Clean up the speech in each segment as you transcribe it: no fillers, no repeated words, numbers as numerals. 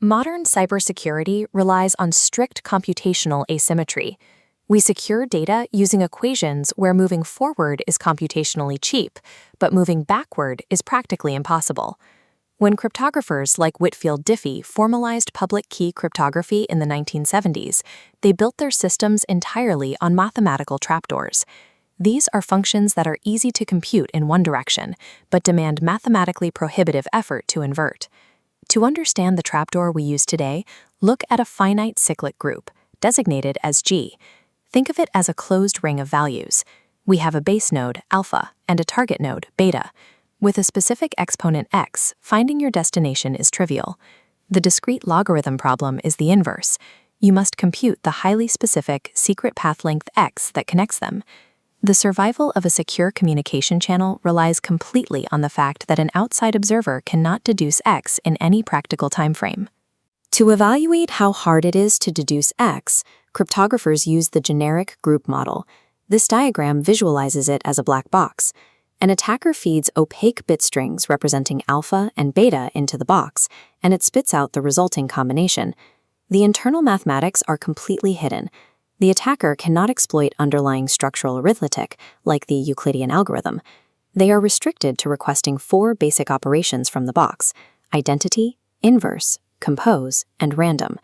Modern cybersecurity relies on strict computational asymmetry. We secure data using equations where moving forward is computationally cheap, but moving backward is practically impossible. When cryptographers like Whitfield Diffie formalized public key cryptography in the 1970s, they built their systems entirely on mathematical trapdoors. These are functions that are easy to compute in one direction, but demand mathematically prohibitive effort to invert. To understand the trapdoor we use today, look at a finite cyclic group, designated as G. Think of it as a closed ring of values. We have a base node, alpha, and a target node, beta. With a specific exponent x, finding your destination is trivial. The discrete logarithm problem is the inverse. You must compute the highly specific secret path length x that connects them. The survival of a secure communication channel relies completely on the fact that an outside observer cannot deduce x in any practical time frame. To evaluate how hard it is to deduce x, cryptographers use the generic group model. This diagram visualizes it as a black box. An attacker feeds opaque bit strings representing alpha and beta into the box, and it spits out the resulting combination. The internal mathematics are completely hidden. The attacker cannot exploit underlying structural arithmetic, like the Euclidean algorithm. They are restricted to requesting 4 basic operations from the box: identity, inverse, compose, and random.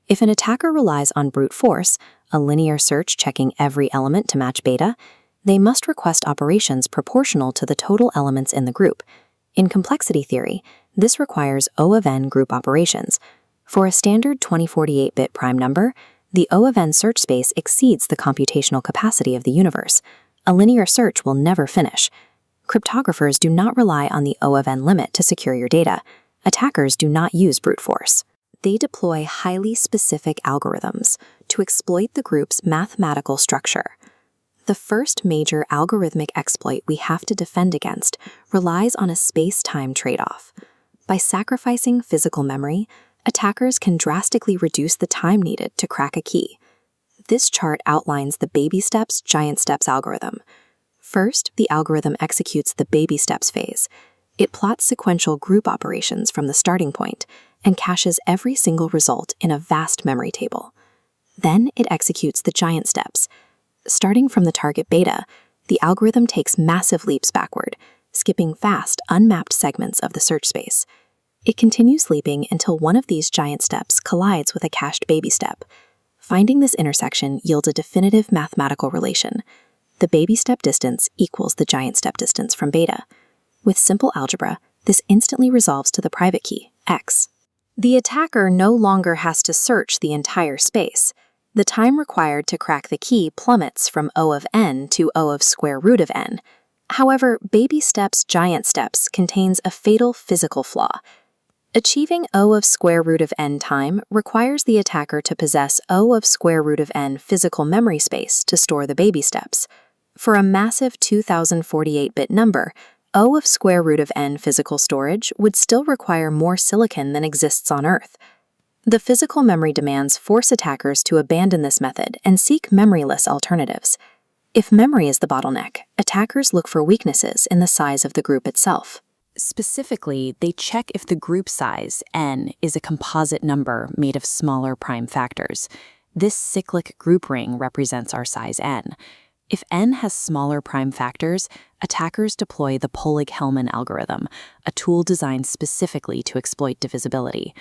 If an attacker relies on brute force, a linear search checking every element to match beta, they must request operations proportional to the total elements in the group. In complexity theory, this requires O of n group operations. For a standard 2048-bit prime number, the O of n search space exceeds the computational capacity of the universe. A linear search will never finish. Cryptographers do not rely on the O of n limit to secure your data. Attackers do not use brute force. They deploy highly specific algorithms to exploit the group's mathematical structure. The first major algorithmic exploit we have to defend against relies on a space-time trade-off. By sacrificing physical memory, attackers can drastically reduce the time needed to crack a key. This chart outlines the baby steps, giant steps algorithm. First, the algorithm executes the baby steps phase. It plots sequential group operations from the starting point and caches every single result in a vast memory table. Then it executes the giant steps. Starting from the target beta, the algorithm takes massive leaps backward, skipping fast, unmapped segments of the search space. It continues leaping until one of these giant steps collides with a cached baby step. Finding this intersection yields a definitive mathematical relation. The baby step distance equals the giant step distance from beta. With simple algebra, this instantly resolves to the private key, x. The attacker no longer has to search the entire space. The time required to crack the key plummets from O of n to O of square root of n. However, baby steps, giant steps contains a fatal physical flaw. Achieving O of square root of n time requires the attacker to possess O of square root of n physical memory space to store the baby steps. For a massive 2048-bit number, O of square root of n physical storage would still require more silicon than exists on Earth. The physical memory demands force attackers to abandon this method and seek memoryless alternatives. If memory is the bottleneck, attackers look for weaknesses in the size of the group itself. Specifically, they check if the group size, n, is a composite number made of smaller prime factors. This cyclic group ring represents our size n. If n has smaller prime factors, attackers deploy the Hellman algorithm, a tool designed specifically to exploit divisibility.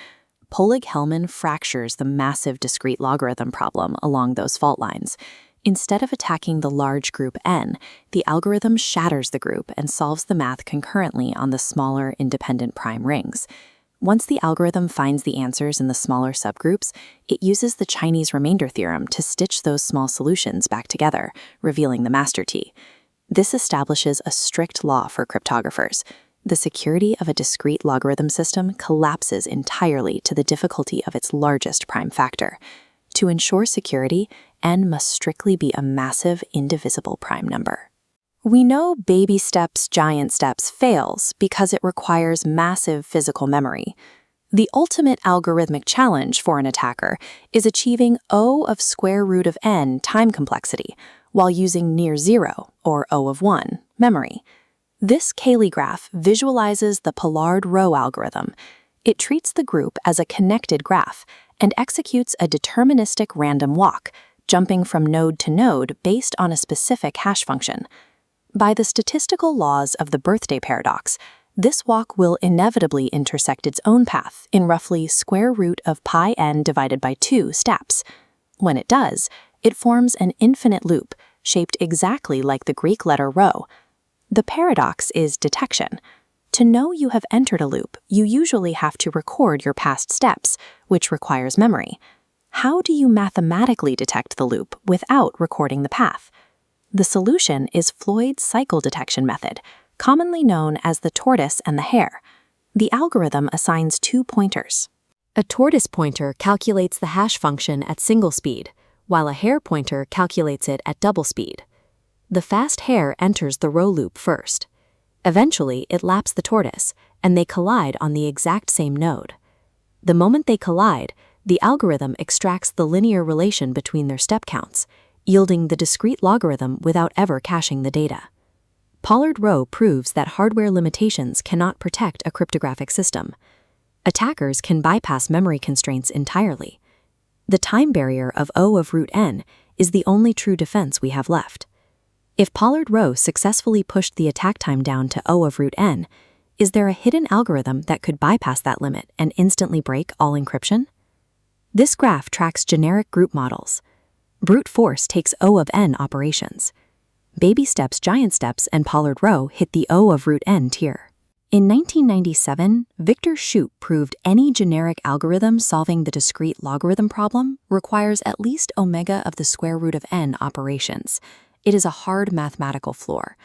Hellman fractures the massive discrete logarithm problem along those fault lines. Instead of attacking the large group n, the algorithm shatters the group and solves the math concurrently on the smaller independent prime rings. Once the algorithm finds the answers in the smaller subgroups, it uses the Chinese remainder theorem to stitch those small solutions back together, revealing the master key. This establishes a strict law for cryptographers. The security of a discrete logarithm system collapses entirely to the difficulty of its largest prime factor. To ensure security, n must strictly be a massive, indivisible prime number. We know baby steps, giant steps fails because it requires massive physical memory. The ultimate algorithmic challenge for an attacker is achieving O of square root of n time complexity while using near zero, or O of 1, memory. This Cayley graph visualizes the Pollard row algorithm. It treats the group as a connected graph and executes a deterministic random walk, jumping from node to node based on a specific hash function. By the statistical laws of the birthday paradox, this walk will inevitably intersect its own path in roughly square root of pi n divided by 2 steps. When it does, it forms an infinite loop shaped exactly like the Greek letter rho. The paradox is detection. To know you have entered a loop, you usually have to record your past steps, which requires memory. How do you mathematically detect the loop without recording the path? The solution is Floyd's cycle detection method, commonly known as the tortoise and the hare. The algorithm assigns 2 pointers. A tortoise pointer calculates the hash function at single speed, while a hare pointer calculates it at double speed. The fast hare enters the rho loop first. Eventually, it laps the tortoise, and they collide on the exact same node. The moment they collide, the algorithm extracts the linear relation between their step counts, yielding the discrete logarithm without ever caching the data. Pollard-Rowe proves that hardware limitations cannot protect a cryptographic system. Attackers can bypass memory constraints entirely. The time barrier of O of root n is the only true defense we have left. If Pollard-Rowe successfully pushed the attack time down to O of root n, is there a hidden algorithm that could bypass that limit and instantly break all encryption? This graph tracks generic group models. Brute force takes O of n operations. Baby steps, giant steps, and Pollard-Rowe hit the O of root n tier. In 1997, Victor Shoup proved any generic algorithm solving the discrete logarithm problem requires at least omega of the square root of n operations. It is a hard mathematical floor.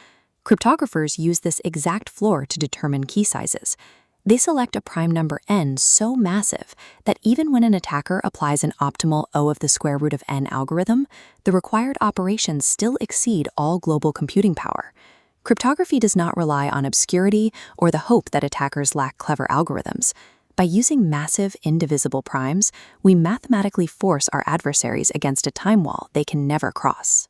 Cryptographers use this exact floor to determine key sizes. They select a prime number n so massive that even when an attacker applies an optimal O of the square root of n algorithm, the required operations still exceed all global computing power. Cryptography does not rely on obscurity or the hope that attackers lack clever algorithms. By using massive, indivisible primes, we mathematically force our adversaries against a time wall they can never cross.